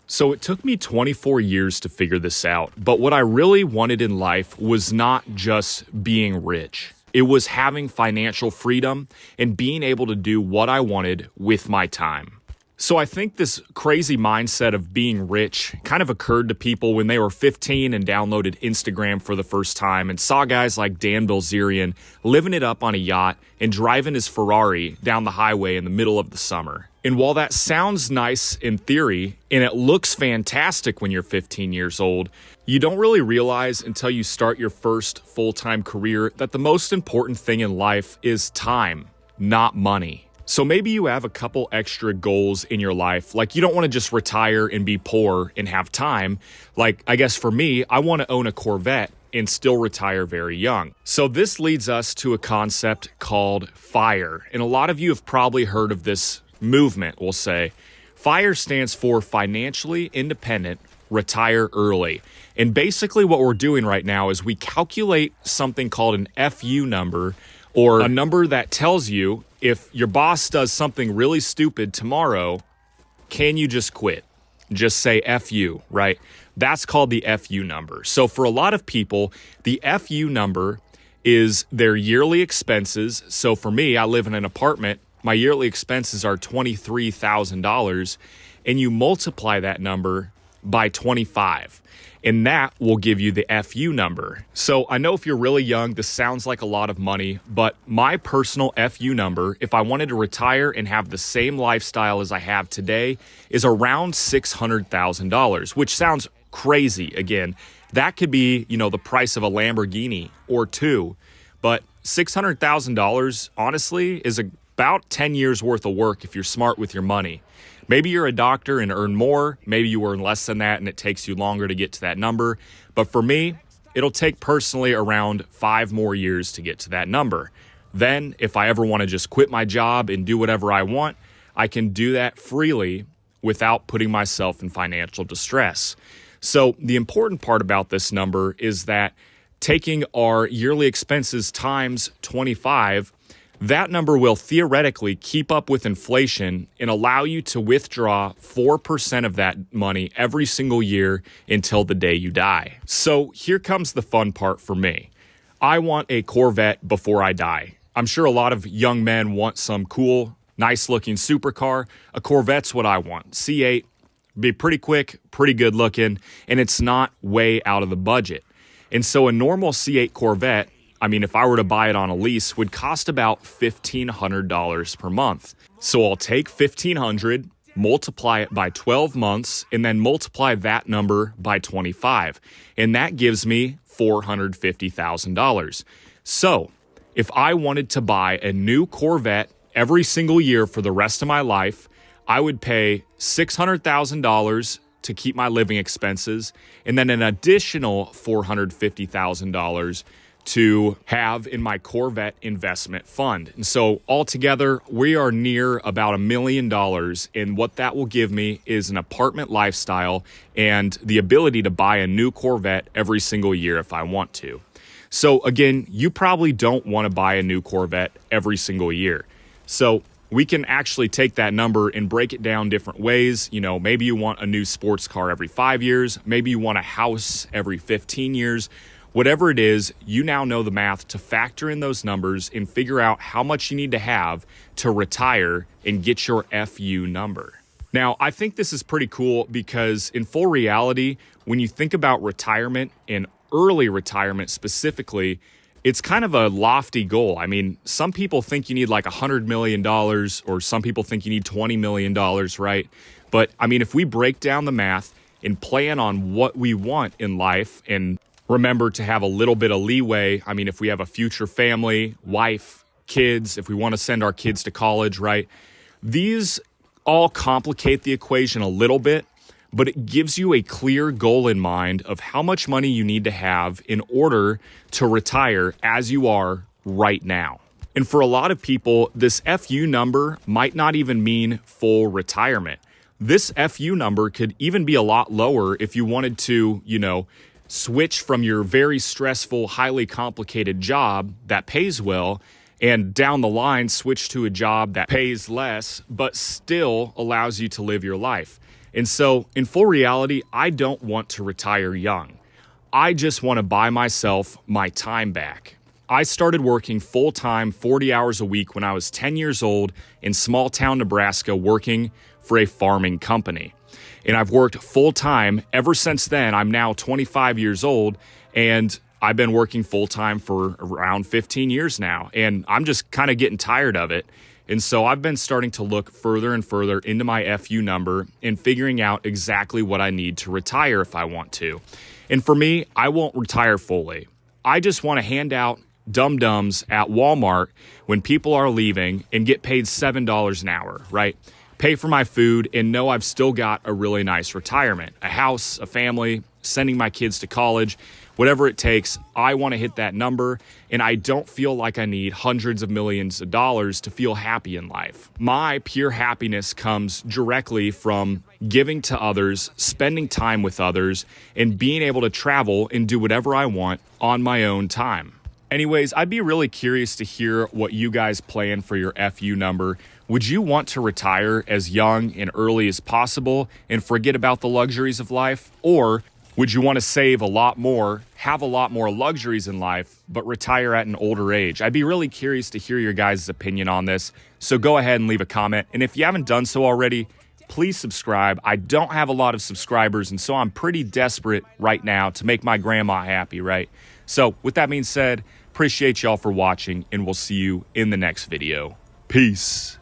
So it took me 24 years to figure this out, but what I really wanted in life was not just being rich. It was having financial freedom and being able to do what I wanted with my time. So I think this crazy mindset of being rich kind of occurred to people when they were 15 and downloaded Instagram for the first time and saw guys like Dan Bilzerian living it up on a yacht and driving his Ferrari down the highway in the middle of the summer. And while that sounds nice in theory, and it looks fantastic when you're 15 years old, you don't really realize until you start your first full-time career that the most important thing in life is time, not money. So maybe you have a couple extra goals in your life, like you don't want to just retire and be poor and have time. Like, I guess for me, I want to own a Corvette and still retire very young. So this leads us to a concept called FIRE. And a lot of you have probably heard of this movement, we'll say. FIRE stands for Financially Independent, Retire Early. And basically what we're doing right now is we calculate something called an FU number, or a number that tells you if your boss does something really stupid tomorrow, can you just quit? Just say FU, right? That's called the FU number. So for a lot of people, the FU number is their yearly expenses. So for me, I live in an apartment. My yearly expenses are $23,000, and you multiply that number by 25. And that will give you the FU number. So I know if you're really young, this sounds like a lot of money, but my personal FU number, if I wanted to retire and have the same lifestyle as I have today, is around $600,000, which sounds crazy. Again, that could be, the price of a Lamborghini or two, but $600,000, honestly, is about 10 years worth of work if you're smart with your money. Maybe you're a doctor and earn more. Maybe you earn less than that and it takes you longer to get to that number. But for me, it'll take personally around 5 more years to get to that number. Then if I ever want to just quit my job and do whatever I want, I can do that freely without putting myself in financial distress. So the important part about this number is that taking our yearly expenses times 25, that number will theoretically keep up with inflation and allow you to withdraw 4% of that money every single year until the day you die. So here comes the fun part for me. I want a Corvette before I die. I'm sure a lot of young men want some cool, nice-looking supercar. A Corvette's what I want. C8, be pretty quick, pretty good looking, and it's not way out of the budget. And so a normal C8 Corvette, if I were to buy it on a lease, would cost about $1,500 per month. So I'll take $1,500, multiply it by 12 months, and then multiply that number by 25. And that gives me $450,000. So if I wanted to buy a new Corvette every single year for the rest of my life, I would pay $600,000 to keep my living expenses, and then an additional $450,000 to have in my Corvette investment fund. And so altogether, we are near about $1 million. And what that will give me is an apartment lifestyle and the ability to buy a new Corvette every single year if I want to. So again, you probably don't want to buy a new Corvette every single year. So we can actually take that number and break it down different ways. Maybe you want a new sports car every 5 years. Maybe you want a house every 15 years. Whatever it is, you now know the math to factor in those numbers and figure out how much you need to have to retire and get your FU number. Now, I think this is pretty cool because in full reality, when you think about retirement and early retirement specifically, it's kind of a lofty goal. Some people think you need like $100 million or some people think you need $20 million, right? But if we break down the math and plan on what we want in life and remember to have a little bit of leeway. If we have a future family, wife, kids, if we want to send our kids to college, right? These all complicate the equation a little bit, but it gives you a clear goal in mind of how much money you need to have in order to retire as you are right now. And for a lot of people, this FU number might not even mean full retirement. This FU number could even be a lot lower if you wanted to, switch from your very stressful, highly complicated job that pays well and down the line switch to a job that pays less but still allows you to live your life. And so, in full reality, I don't want to retire young. I just want to buy myself my time back. I started working full-time 40 hours a week when I was 10 years old in small town Nebraska working for a farming company. And I've worked full-time ever since then. I'm now 25 years old and I've been working full-time for around 15 years now. And I'm just kind of getting tired of it. And so I've been starting to look further and further into my FU number and figuring out exactly what I need to retire if I want to. And for me, I won't retire fully. I just want to hand out dum-dums at Walmart when people are leaving and get paid $7 an hour, right? Pay for my food and know I've still got a really nice retirement, a house, a family, sending my kids to college, whatever it takes. I want to hit that number, and I don't feel like I need hundreds of millions of dollars to feel happy in life. My pure happiness comes directly from giving to others, spending time with others, and being able to travel and do whatever I want on my own time. Anyways, I'd be really curious to hear what you guys plan for your FU number. Would you want to retire as young and early as possible and forget about the luxuries of life? Or would you want to save a lot more, have a lot more luxuries in life, but retire at an older age? I'd be really curious to hear your guys' opinion on this. So go ahead and leave a comment. And if you haven't done so already, please subscribe. I don't have a lot of subscribers, and so I'm pretty desperate right now to make my grandma happy, right? So with that being said, appreciate y'all for watching, and we'll see you in the next video. Peace.